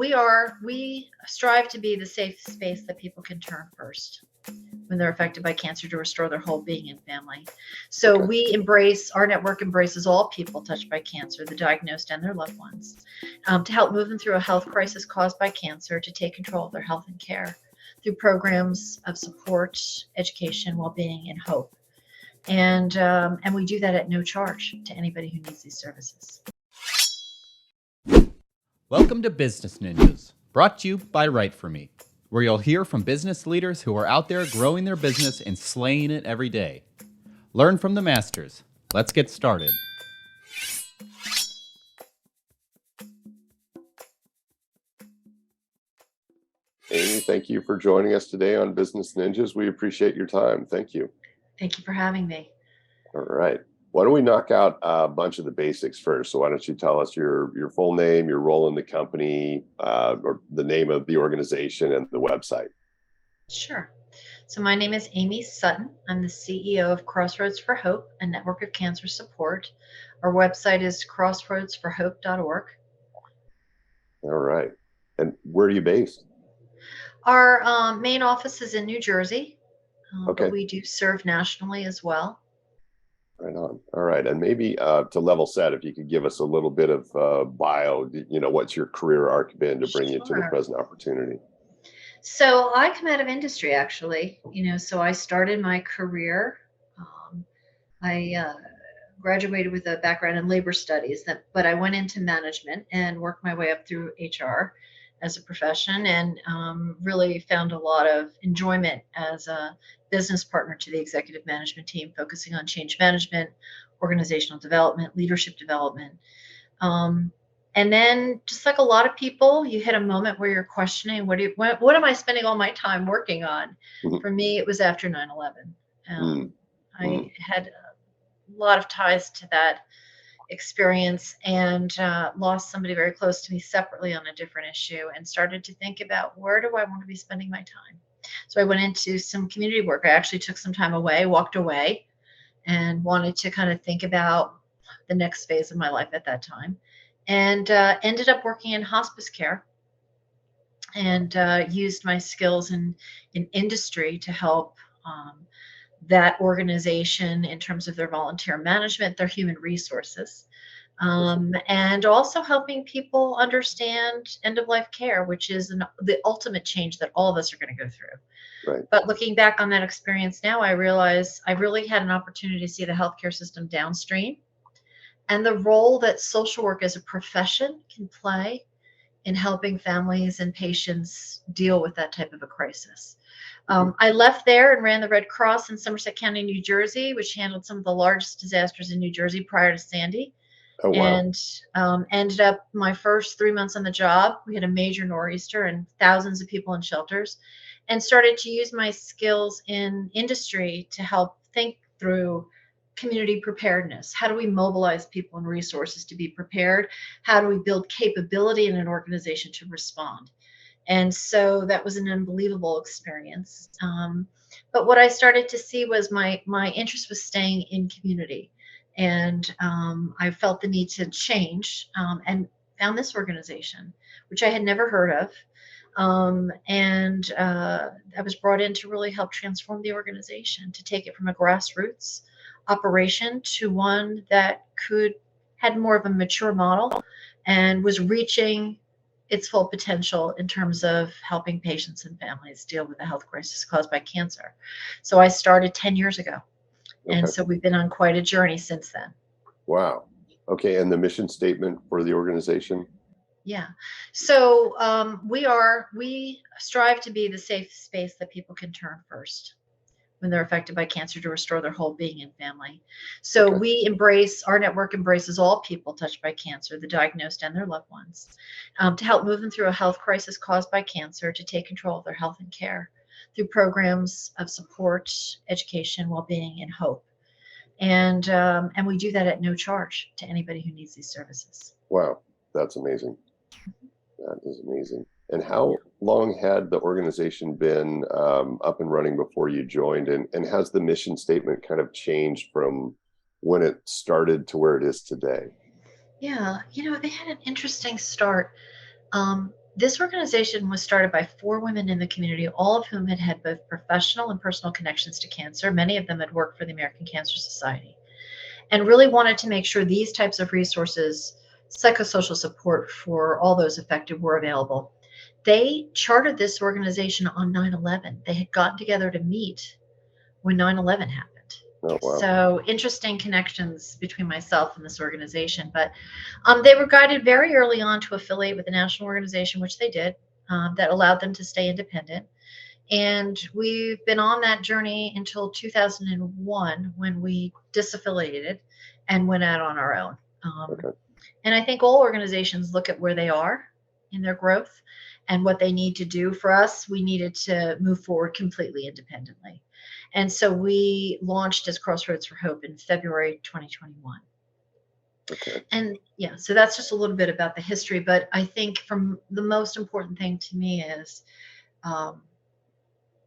We strive to be the safe space that people can turn first when they're affected by cancer to restore their whole being and family. So Okay. our network embraces all people touched by cancer, the diagnosed and their loved ones, to help move them through a health crisis caused by cancer, to take control of their health and care through programs of support, education, well-being, and hope. And we do that at no charge to anybody who needs these services. Welcome to Business Ninjas, brought to you by WriteForMe, where you'll hear from business leaders who are out there growing their business and slaying it every day. Learn from the masters. Let's get started. Amy, thank you for joining us today on Business Ninjas. We appreciate your time. Thank you. Thank you for having me. All right. Why don't we knock out a bunch of the basics first? So why don't you tell us your full name, your role in the company, or the name of the organization and the website? Sure. So my name is Amy Sutton. I'm the CEO of Crossroads4Hope, a network of cancer support. Our website is crossroads4hope.org. All right. And where are you based? Our main office is in New Jersey, Okay. but we do serve nationally as well. Right on. All right. And maybe to level set, if you could give us a little bit of bio, what's your career arc been to bring you to the Sure. present opportunity? So I come out of industry, actually. So I started my career. I graduated with a background in labor studies, but I went into management and worked my way up through HR as a profession, and really found a lot of enjoyment as a business partner to the executive management team, focusing on change management, organizational development, leadership development. And then, just like a lot of people, you hit a moment where you're questioning, what am I spending all my time working on? Mhm. For me, it was after 9/11. Mm. I had a lot of ties to that experience, and lost somebody very close to me separately on a different issue, and started to think about, where do I want to be spending my time? So I went into some community work. I actually took some time away, walked away, and wanted to kind of think about the next phase of my life at that time, and ended up working in hospice care, and used my skills in industry to help that organization in terms of their volunteer management, their human resources, and also helping people understand end-of-life care, which is the ultimate change that all of us are going to go through. Right. But looking back on that experience now, I realize I really had an opportunity to see the healthcare system downstream, and the role that social work as a profession can play in helping families and patients deal with that type of a crisis. I left there and ran the Red Cross in Somerset County, New Jersey, which handled some of the largest disasters in New Jersey prior to Sandy. Oh, wow. And ended up my first 3 months on the job. We had a major nor'easter and thousands of people in shelters, and started to use my skills in industry to help think through community preparedness. How do we mobilize people and resources to be prepared? How do we build capability in an organization to respond? And so that was an unbelievable experience. But what I started to see was my interest was staying in community. And I felt the need to change, and found this organization, which I had never heard of. And I was brought in to really help transform the organization, to take it from a grassroots operation to one that had more of a mature model and was reaching its full potential in terms of helping patients and families deal with the health crisis caused by cancer. So I started 10 years ago. And Okay. so we've been on quite a journey since then. Wow. Okay. And the mission statement for the organization? Yeah. So we strive to be the safe space that people can turn first when they're affected by cancer to restore their whole being and family. So Okay. our network embraces all people touched by cancer, the diagnosed and their loved ones, to help move them through a health crisis caused by cancer, to take control of their health and care through programs of support, education, well-being, and hope. And we do that at no charge to anybody who needs these services. Wow. That's amazing. That is amazing. And how long had the organization been up and running before you joined? And has the mission statement kind of changed from when it started to where it is today? Yeah, they had an interesting start. This organization was started by 4 women in the community, all of whom had had both professional and personal connections to cancer. Many of them had worked for the American Cancer Society and really wanted to make sure these types of resources, psychosocial support for all those affected, were available. They chartered this organization on 9/11. They had gotten together to meet when 9/11 happened. Oh, wow. So interesting connections between myself and this organization. But they were guided very early on to affiliate with a national organization, which they did, that allowed them to stay independent. And we've been on that journey until 2001 when we disaffiliated and went out on our own. Okay. And I think all organizations look at where they are in their growth and what they need to do. For us, we needed to move forward completely independently. And so we launched as Crossroads4Hope in February 2021. Okay. And yeah, so that's just a little bit about the history. But I think from the most important thing to me is um,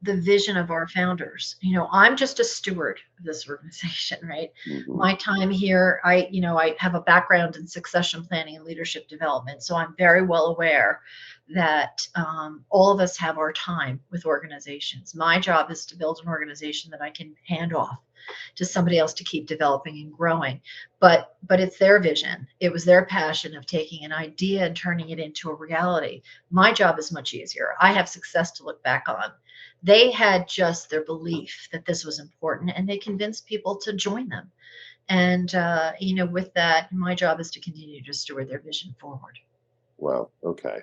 the vision of our founders. I'm just a steward of this organization, right? Mhm. My time here, I have a background in succession planning and leadership development, so I'm very well aware that all of us have our time with organizations. My job is to build an organization that I can hand off to somebody else to keep developing and growing. But it's their vision. It was their passion of taking an idea and turning it into a reality. My job is much easier. I have success to look back on. They had just their belief that this was important, and they convinced people to join them. And with that, my job is to continue to steward their vision forward. Wow. Okay.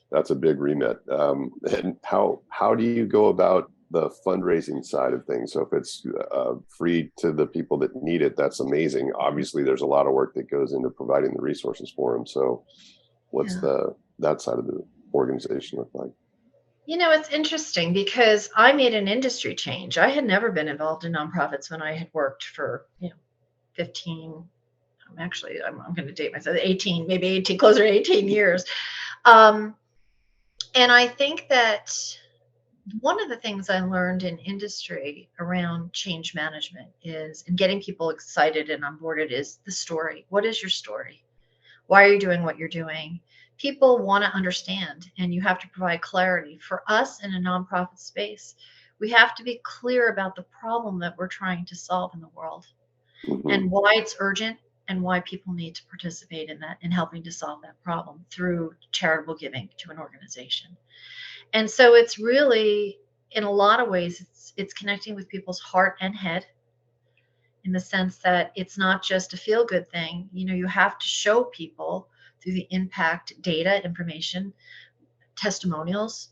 That's a big remit. And how do you go about the fundraising side of things? So if it's free to the people that need it, that's amazing. Obviously, there's a lot of work that goes into providing the resources for them. So what's Yeah. that side of the organization look like? It's interesting because I made an industry change. I had never been involved in nonprofits when I had worked for, 15, I'm going to date myself, 18, maybe 18, closer to 18 years. Um, and I think that one of the things I learned in industry around change management is, and getting people excited and onboarded, is the story. What is your story? Why are you doing what you're doing? People want to understand, and you have to provide clarity. For us in a nonprofit space, we have to be clear about the problem that we're trying to solve in the world Hmm. and why it's urgent and why people need to participate in that, in helping to solve that problem through charitable giving to an organization. And so it's really, in a lot of ways, it's connecting with people's heart and head, in the sense that it's not just a feel good thing. You have to show people through the impact data, information, testimonials,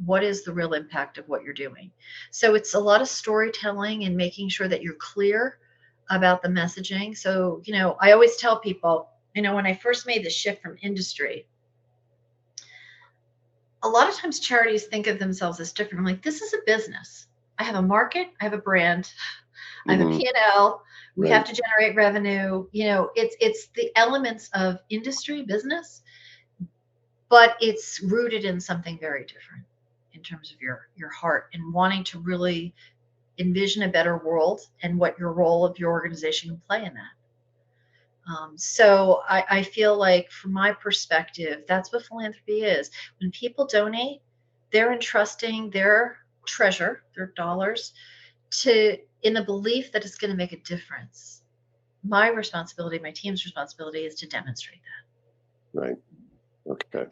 what is the real impact of what you're doing. So it's a lot of storytelling and making sure that you're clear about the messaging. So, I always tell people, when I first made the shift from industry, a lot of times charities think of themselves as different. I'm like, this is a business. I have a market, I have a brand, I have a Hmm. P&L. We have Right. to generate revenue. It's the elements of industry business, but it's rooted in something very different in terms of your heart and wanting to really envision a better world and what your role of your organization can play in that. So I feel like, from my perspective, that's what philanthropy is. When people donate, they're entrusting their treasure, their dollars, to in the belief that it's going to make a difference. My responsibility, my team's responsibility, is to demonstrate Right. Okay.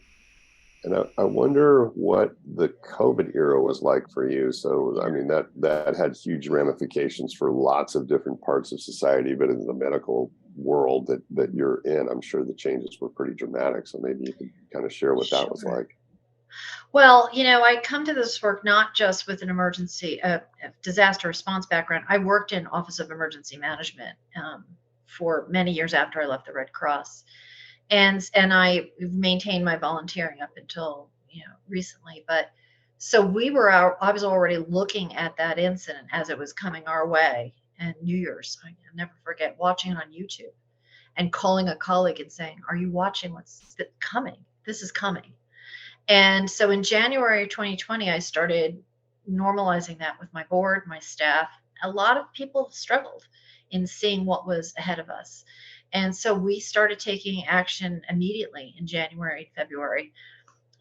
And I wonder what the COVID era was like for you. So, that. I Yeah. mean, that had huge ramifications for lots of different parts of society, but in the medical world that you're in, I'm sure the changes were pretty dramatic. So maybe you could kind of share what that was Sure. like. Well, I come to this work not just with an emergency, disaster response background. I worked in Office of Emergency Management for many years after I left the Red Cross, and I maintained my volunteering up until recently. But so I was already looking at that incident as it was coming our way. And New Year's, I'll never forget watching it on YouTube and calling a colleague and saying, "Are you watching what's coming? This is coming." And so in January 2020, I started normalizing that with my board, my staff. A lot of people struggled in seeing what was ahead of us. And so we started taking action immediately in January, February.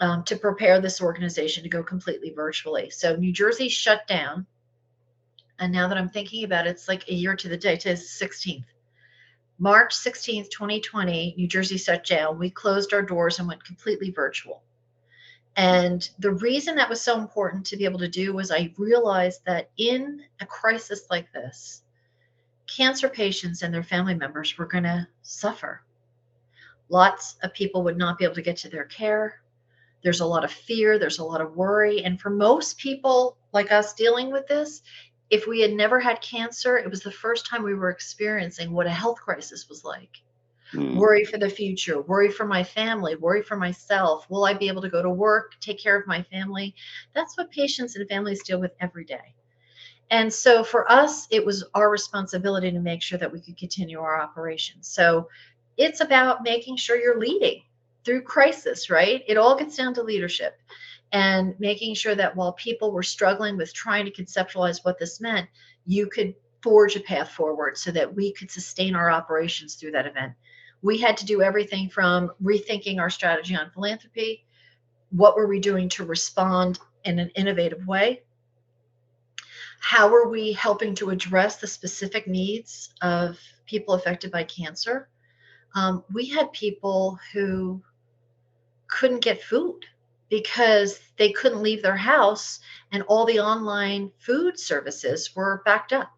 to prepare this organization to go completely virtually. So New Jersey shut down. And now that I'm thinking about it, it's like a year to the day. Today's the 16th. March 16th, 2020, New Jersey shut down. We closed our doors and went completely virtual. And the reason that was so important to be able to do was I realized that in a crisis like this, cancer patients and their family members were going to suffer. Lots of people would not be able to get to their care. There's a lot of fear, there's a lot of worry. And for most people like us dealing with this, if we had never had cancer, it was the first time we were experiencing what a health crisis was like. Worry for the future, worry for my family, worry for myself. Will I be able to go to work, take care of my family? That's what patients and families deal with every day. And so for us, it was our responsibility to make sure that we could continue our operations. So it's about making sure you're leading through crisis, right? It all gets down to leadership and making sure that while people were struggling with trying to conceptualize what this meant, you could forge a path forward so that we could sustain our operations through that event. We had to do everything from rethinking our strategy on philanthropy. What were we doing to respond in an innovative way? How are we helping to address the specific needs of people affected by cancer? We had people who couldn't get food because they couldn't leave their house and all the online food services were backed up.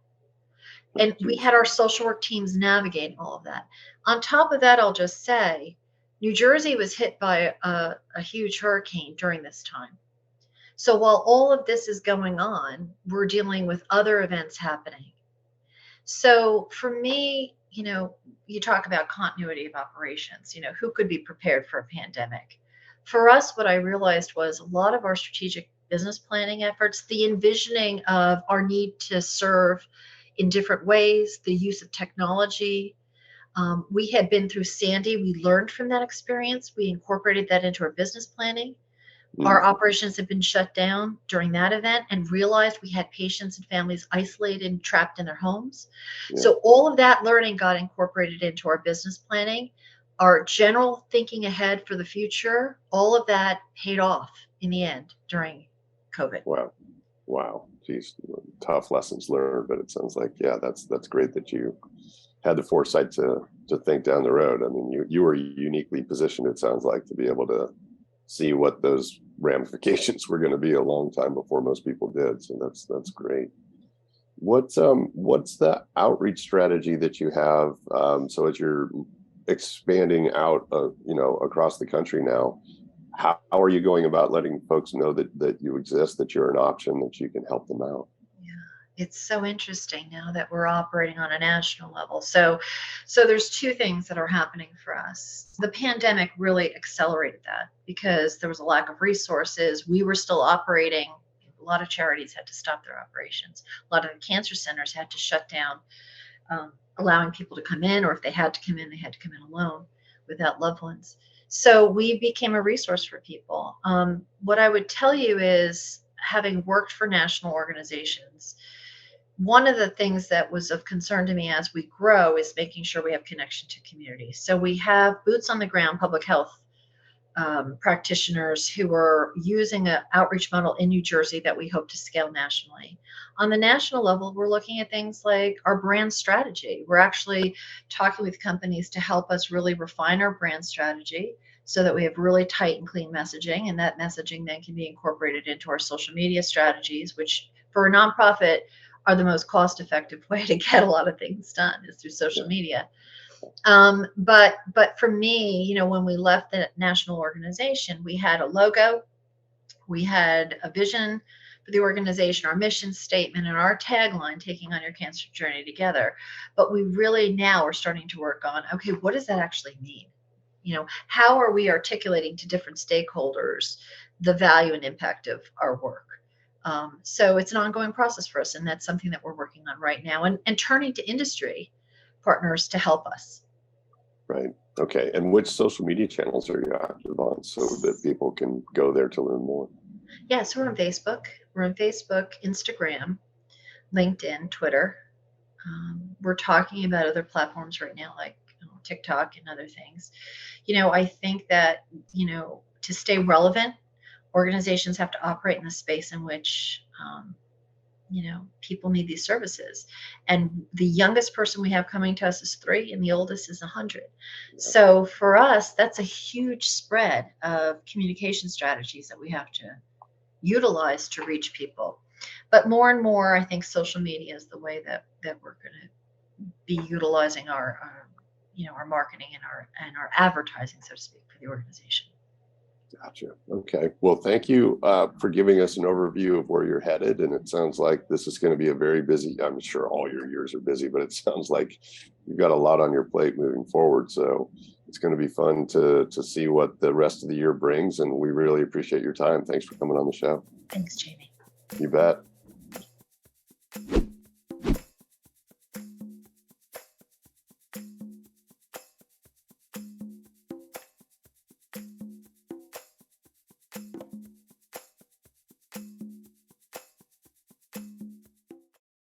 And we had our social work teams navigating all of that. On top of that, I'll just say, New Jersey was hit by a huge hurricane during this time. So while all of this is going on, we're dealing with other events happening. So for me, you talk about continuity of operations, who could be prepared for a pandemic? For us, what I realized was a lot of our strategic business planning efforts, the envisioning of our need to serve in different ways, the use of technology. We had been through Sandy. We learned from that experience. We incorporated that into our business planning. Our operations had been shut down during that event and realized we had patients and families isolated and trapped in their homes. Yeah. So all of that learning got incorporated into our business planning. Our general thinking ahead for the future, all of that paid off in the end during COVID. Wow. Geez, tough lessons learned, but it sounds like, yeah, that's great that you had the foresight to think down the road. I mean, you were uniquely positioned, it sounds like, to be able to see what those ramifications were going to be a long time before most people did. So that's great. What's the outreach strategy that you have? So as you're expanding out, across the country now, how are you going about letting folks know that you exist, that you're an option, that you can help them out? It's so interesting now that we're operating on a national level. So there's two things that are happening for us. The pandemic really accelerated that because there was a lack of resources. We were still operating. A lot of charities had to stop their operations. A lot of the cancer centers had to shut down, allowing people to come in, or if they had to come in, they had to come in alone without loved ones. So we became a resource for people. What I would tell you is, having worked for national organizations, one of the things that was of concern to me as we grow is making sure we have connection to communities. So we have boots on the ground public health practitioners who are using an outreach model in New Jersey that we hope to scale nationally. On the national level, we're looking at things like our brand strategy. We're actually talking with companies to help us really refine our brand strategy so that we have really tight and clean messaging, and that messaging then can be incorporated into our social media strategies, which for a nonprofit are the most cost-effective way to get a lot of things done is through social media. But for me, when we left the national organization, we had a logo, we had a vision for the organization, our mission statement, and our tagline, taking on your cancer journey together. But we really now are starting to work on, okay, what does that actually mean? How are we articulating to different stakeholders the value and impact of our work? So it's an ongoing process for us, and that's something that we're working on right now, and turning to industry partners to help us. Right. Okay. And which social media channels are you active on so that people can go there to learn more? Yes, we're on Facebook. We're on Facebook, Instagram, LinkedIn, Twitter. We're talking about other platforms right now, like TikTok and other things. I think that, to stay relevant, organizations have to operate in the space in which people need these services. And the youngest person we have coming to us is 3, and the oldest is 100. So for us, that's a huge spread of communication strategies that we have to utilize to reach people. But more and more, I think social media is the way that we're going to be utilizing our marketing and our advertising, so to speak, for the organization. Gotcha. Okay. Well, thank you for giving us an overview of where you're headed. And it sounds like this is going to be a very busy, I'm sure all your years are busy, but it sounds like you've got a lot on your plate moving forward. So it's going to be fun to see what the rest of the year brings. And we really appreciate your time. Thanks for coming on the show. Thanks, Jamie. You bet.